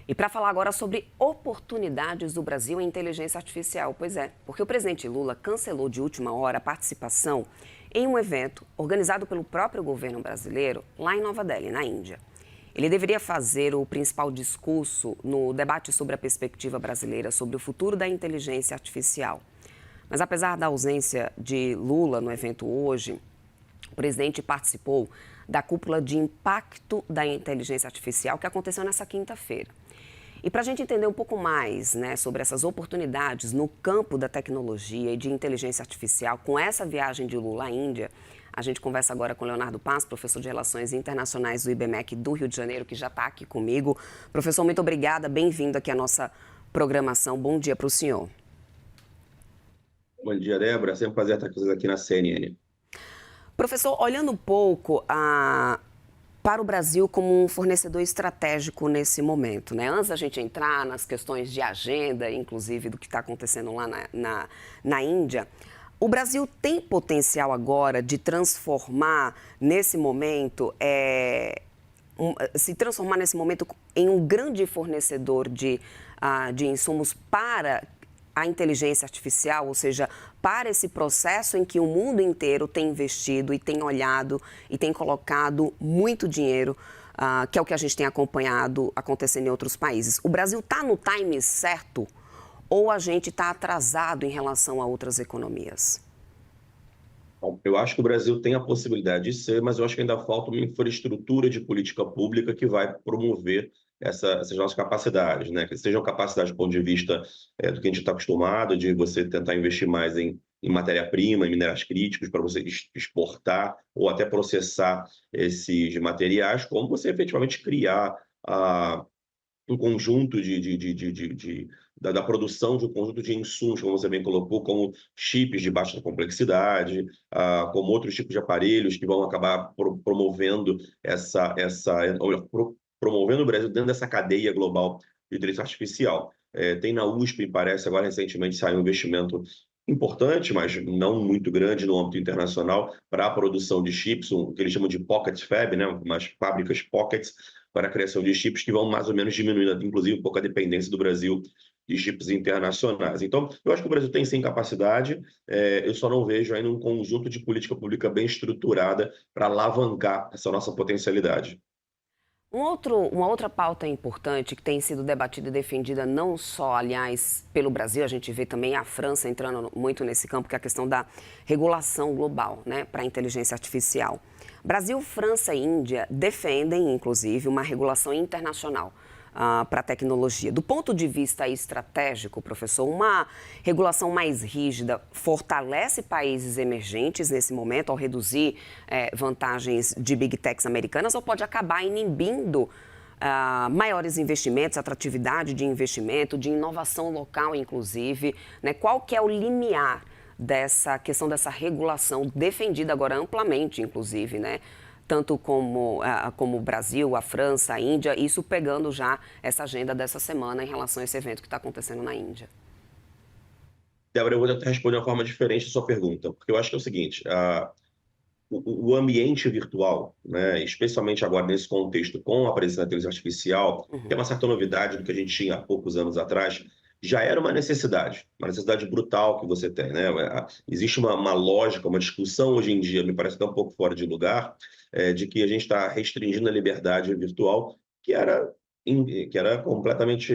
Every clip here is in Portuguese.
E para falar agora sobre oportunidades do Brasil em inteligência artificial. Pois é, porque o presidente Lula cancelou de última hora a participação em um evento organizado pelo próprio governo brasileiro lá em Nova Delhi, na Índia. Ele deveria fazer o principal discurso no debate sobre a perspectiva brasileira sobre o futuro da inteligência artificial. Mas apesar da ausência de Lula no evento hoje, o presidente participou da cúpula de impacto da inteligência artificial que aconteceu nessa quinta-feira. E para a gente entender um pouco mais, sobre essas oportunidades no campo da tecnologia e de inteligência artificial, com essa viagem de Lula à Índia, a gente conversa agora com Leonardo Paz, professor de Relações Internacionais do IBMEC do Rio de Janeiro, que já está aqui comigo. Professor, muito obrigada, bem-vindo aqui à nossa programação. Bom dia para o senhor. Bom dia, Débora. É sempre um prazer estar com vocês aqui na CNN. Professor, olhando um pouco para o Brasil como um fornecedor estratégico nesse momento, Antes da gente entrar nas questões de agenda, inclusive do que está acontecendo lá na Índia, o Brasil tem potencial agora de transformar nesse momento, se transformar nesse momento em um grande fornecedor de insumos para a inteligência artificial, ou seja, para esse processo em que o mundo inteiro tem investido e tem olhado e tem colocado muito dinheiro, que é o que a gente tem acompanhado acontecendo em outros países. O Brasil está no time certo ou a gente está atrasado em relação a outras economias? Bom, eu acho que o Brasil tem a possibilidade de ser, mas eu acho que ainda falta uma infraestrutura de política pública que vai promover essas nossas capacidades, Que sejam capacidades do ponto de vista do que a gente está acostumado, de você tentar investir mais em matéria-prima, em minérios críticos, para você exportar ou até processar esses materiais, como você efetivamente criar um conjunto da produção de um conjunto de insumos, como você bem colocou, como chips de baixa complexidade, como outros tipos de aparelhos que vão acabar promovendo promovendo o Brasil dentro dessa cadeia global de inteligência artificial. Tem na USP, parece, agora recentemente saiu um investimento importante, mas não muito grande no âmbito internacional, para a produção de chips, o que eles chamam de pocket fab, umas fábricas pockets, para a criação de chips que vão mais ou menos diminuindo, inclusive, um pouco a dependência do Brasil de chips internacionais. Então, eu acho que o Brasil tem sim capacidade, eu só não vejo ainda um conjunto de política pública bem estruturada para alavancar essa nossa potencialidade. Uma outra pauta importante que tem sido debatida e defendida não só, aliás, pelo Brasil, a gente vê também a França entrando muito nesse campo, que é a questão da regulação global, para a inteligência artificial. Brasil, França e Índia defendem, inclusive, uma regulação internacional para a tecnologia. Do ponto de vista estratégico, professor, uma regulação mais rígida fortalece países emergentes nesse momento ao reduzir vantagens de big techs americanas ou pode acabar inibindo maiores investimentos, atratividade de investimento, de inovação local, inclusive, Qual que é o limiar dessa questão dessa regulação defendida agora amplamente, inclusive, tanto como o Brasil, a França, a Índia, isso pegando já essa agenda dessa semana em relação a esse evento que está acontecendo na Índia? Débora, eu vou tentar responder de uma forma diferente a sua pergunta, porque eu acho que é o seguinte, o ambiente virtual, especialmente agora nesse contexto com a presença da inteligência artificial, que é uma certa novidade do que a gente tinha há poucos anos atrás, já era uma necessidade brutal que você tem, Existe uma lógica, uma discussão hoje em dia, me parece até um pouco fora de lugar, de que a gente está restringindo a liberdade virtual, que era completamente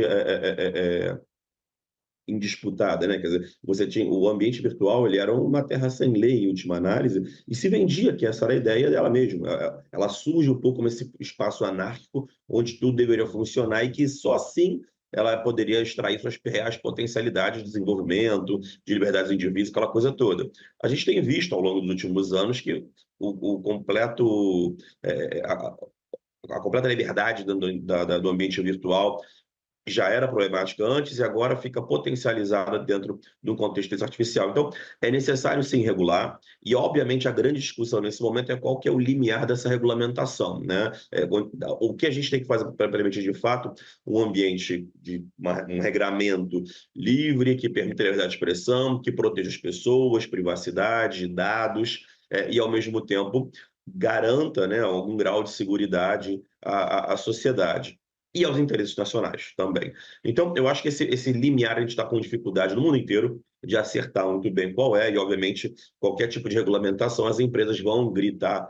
indisputada, Quer dizer, você tinha o ambiente virtual, ele era uma terra sem lei, em última análise, e se vendia que essa era a ideia dela mesma. Ela surge um pouco como esse espaço anárquico, onde tudo deveria funcionar e que só assim ela poderia extrair suas reais potencialidades de desenvolvimento, de liberdades indivíduos, aquela coisa toda. A gente tem visto ao longo dos últimos anos que o completo a completa liberdade do ambiente virtual já era problemática antes e agora fica potencializada dentro do contexto artificial. Então, é necessário sim regular e, obviamente, a grande discussão nesse momento é qual que é o limiar dessa regulamentação, o que a gente tem que fazer para permitir, de fato, um ambiente de um regramento livre, que permita a liberdade de expressão, que proteja as pessoas, privacidade, dados, e, ao mesmo tempo, garanta algum grau de seguridade à sociedade. e aos interesses nacionais também. Então, eu acho que esse limiar a gente está com dificuldade no mundo inteiro de acertar muito bem qual é, e obviamente qualquer tipo de regulamentação, as empresas vão gritar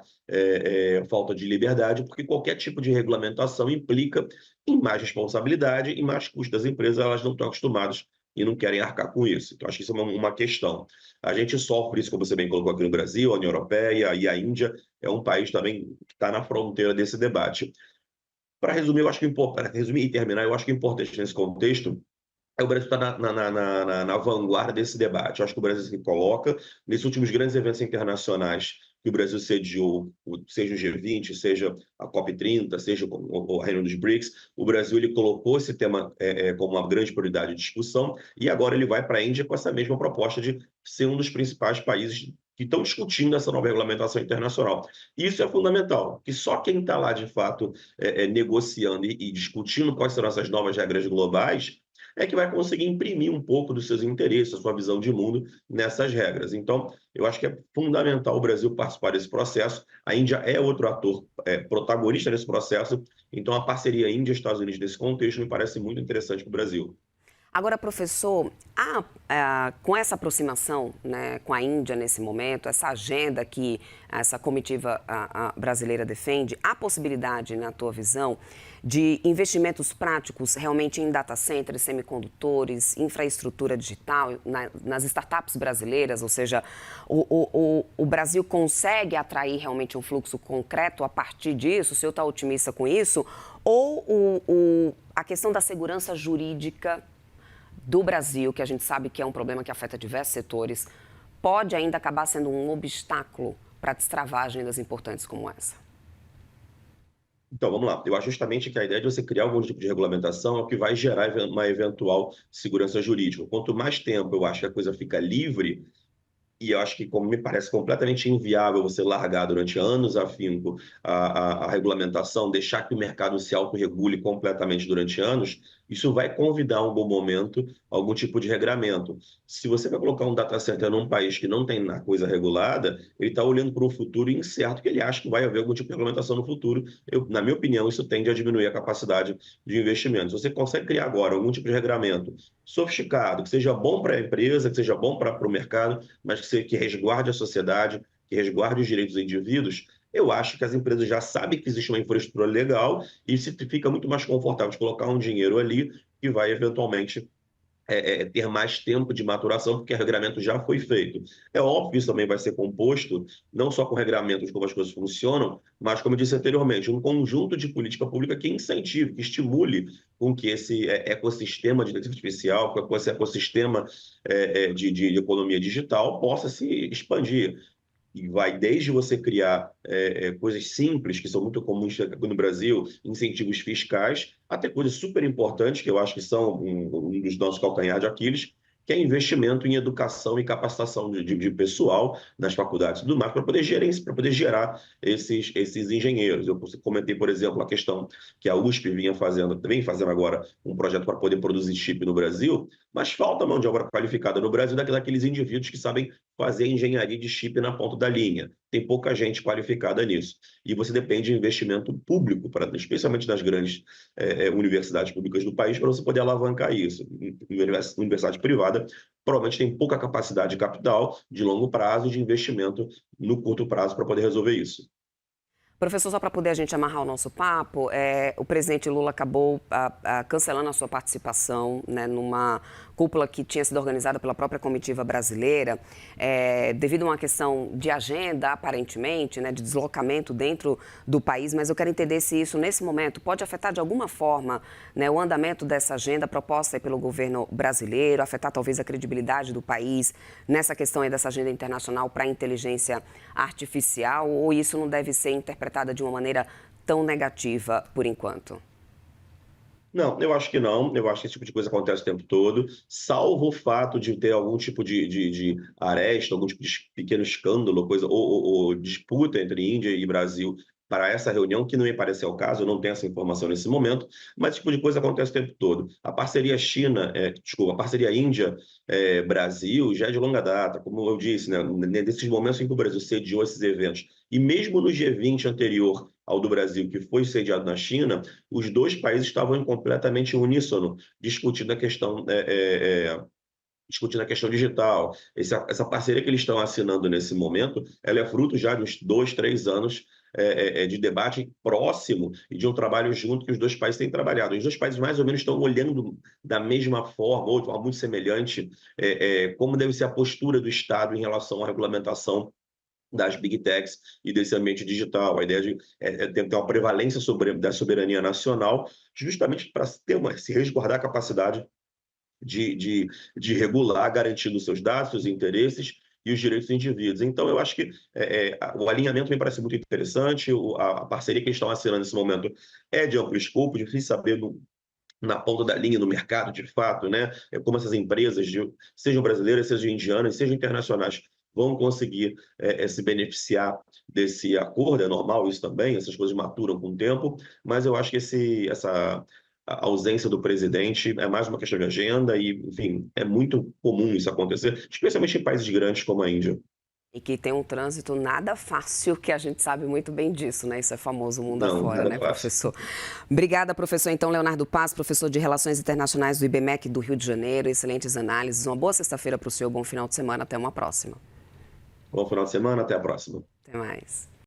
falta de liberdade, porque qualquer tipo de regulamentação implica em mais responsabilidade e mais custos das empresas, elas não estão acostumadas e não querem arcar com isso. Então, acho que isso é uma questão. A gente sofre isso, como você bem colocou aqui no Brasil, a União Europeia e a Índia é um país também que está na fronteira desse debate. Para resumir, eu acho que para resumir e terminar, eu acho que o importante nesse contexto é o Brasil estar na vanguarda desse debate. Eu acho que o Brasil se coloca nesses últimos grandes eventos internacionais que o Brasil sediou, seja o G20, seja a COP30, seja a reunião dos BRICS, o Brasil ele colocou esse tema como uma grande prioridade de discussão e agora ele vai para a Índia com essa mesma proposta de ser um dos principais países que estão discutindo essa nova regulamentação internacional. Isso é fundamental, que só quem está lá, de fato, negociando e discutindo quais serão essas novas regras globais é que vai conseguir imprimir um pouco dos seus interesses, a sua visão de mundo nessas regras. Então, eu acho que é fundamental o Brasil participar desse processo. A Índia é outro ator protagonista nesse processo, então a parceria Índia-Estados Unidos nesse contexto me parece muito interessante para o Brasil. Agora, professor, com essa aproximação, né, com a Índia nesse momento, essa agenda que essa comitiva brasileira defende, há possibilidade, na tua visão, de investimentos práticos realmente em data centers, semicondutores, infraestrutura digital, nas startups brasileiras? Ou seja, o Brasil consegue atrair realmente um fluxo concreto a partir disso? O senhor está otimista com isso? Ou a questão da segurança jurídica do Brasil, que a gente sabe que é um problema que afeta diversos setores, pode ainda acabar sendo um obstáculo para destravar agendas importantes como essa? Então, vamos lá. Eu acho justamente que a ideia de você criar algum tipo de regulamentação é o que vai gerar uma eventual segurança jurídica. Quanto mais tempo eu acho que a coisa fica livre, e eu acho que, como me parece completamente inviável você largar durante anos a afinco a regulamentação, deixar que o mercado se autorregule completamente durante anos, isso vai convidar um bom momento algum tipo de regramento. Se você vai colocar um data center num país que não tem a coisa regulada, ele está olhando para um futuro incerto que ele acha que vai haver algum tipo de regulamentação no futuro. Na minha opinião, isso tende a diminuir a capacidade de investimento. Se você consegue criar agora algum tipo de regramento sofisticado, que seja bom para a empresa, que seja bom para o mercado, mas que resguarde a sociedade, que resguarde os direitos dos indivíduos, eu acho que as empresas já sabem que existe uma infraestrutura legal e se fica muito mais confortável de colocar um dinheiro ali que vai eventualmente ter mais tempo de maturação, porque o regramento já foi feito. É óbvio que isso também vai ser composto, não só com regramentos de como as coisas funcionam, mas, como eu disse anteriormente, um conjunto de política pública que incentive, que estimule com que esse ecossistema de inteligência artificial, com esse ecossistema de economia digital possa se expandir. E vai desde você criar coisas simples, que são muito comuns aqui no Brasil, incentivos fiscais, até coisas super importantes, que eu acho que são um dos nossos calcanhares de Aquiles, que é investimento em educação e capacitação de pessoal nas faculdades e tudo mais, para poder gerar esses engenheiros. Eu comentei, por exemplo, a questão que a USP vem fazendo agora um projeto para poder produzir chip no Brasil, mas falta mão de obra qualificada no Brasil daqueles indivíduos que sabem fazer engenharia de chip na ponta da linha. Tem pouca gente qualificada nisso. E você depende de investimento público, especialmente das grandes universidades públicas do país, para você poder alavancar isso. Universidade privada provavelmente tem pouca capacidade de capital de longo prazo e de investimento no curto prazo para poder resolver isso. Professor, só para poder a gente amarrar o nosso papo, o presidente Lula acabou cancelando a sua participação, né, numa cúpula que tinha sido organizada pela própria comitiva brasileira, devido a uma questão de agenda, aparentemente, né, de deslocamento dentro do país, mas eu quero entender se isso, nesse momento, pode afetar de alguma forma, né, o andamento dessa agenda proposta aí pelo governo brasileiro, afetar talvez a credibilidade do país nessa questão aí dessa agenda internacional para a inteligência artificial, ou isso não deve ser interpretado de uma maneira tão negativa por enquanto? Não, eu acho que não. Eu acho que esse tipo de coisa acontece o tempo todo, salvo o fato de ter algum tipo de aresta, algum tipo de pequeno escândalo, coisa, ou disputa entre Índia e Brasil para essa reunião, que não me parece ser o caso, eu não tenho essa informação nesse momento, mas esse tipo de coisa acontece o tempo todo. A parceria a parceria Índia-Brasil já é de longa data, como eu disse, né, nesses momentos em que o Brasil sediou esses eventos, e mesmo no G20 anterior ao do Brasil, que foi sediado na China, os dois países estavam completamente uníssono, discutindo a questão digital. Essa parceria que eles estão assinando nesse momento, ela é fruto já de uns 2, 3 anos de debate próximo e de um trabalho junto que os dois países têm trabalhado. Os dois países mais ou menos estão olhando da mesma forma, ou de forma muito semelhante, como deve ser a postura do Estado em relação à regulamentação das big techs e desse ambiente digital. A ideia de ter uma prevalência da soberania nacional, justamente para se resguardar a capacidade de regular, garantindo os seus dados, seus interesses e os direitos dos indivíduos. Então, eu acho que o alinhamento me parece muito interessante, a parceria que eles estão assinando nesse momento é de amplo escopo, difícil saber na ponta da linha no mercado, de fato, né? Como essas empresas, sejam brasileiras, sejam indianas, sejam internacionais, vão conseguir se beneficiar desse acordo. É normal isso também, essas coisas maturam com o tempo, mas eu acho que a ausência do presidente é mais uma questão de agenda e, enfim, é muito comum isso acontecer, especialmente em países grandes como a Índia. E que tem um trânsito nada fácil, que a gente sabe muito bem disso, né? Isso é famoso mundo Não, afora, nada né, fácil. professor? Obrigada, professor. Então, Leonardo Paz, professor de Relações Internacionais do IBMEC do Rio de Janeiro. Excelentes análises. Uma boa sexta-feira para o senhor, bom final de semana. Até uma próxima. Bom final de semana, até a próxima. Até mais.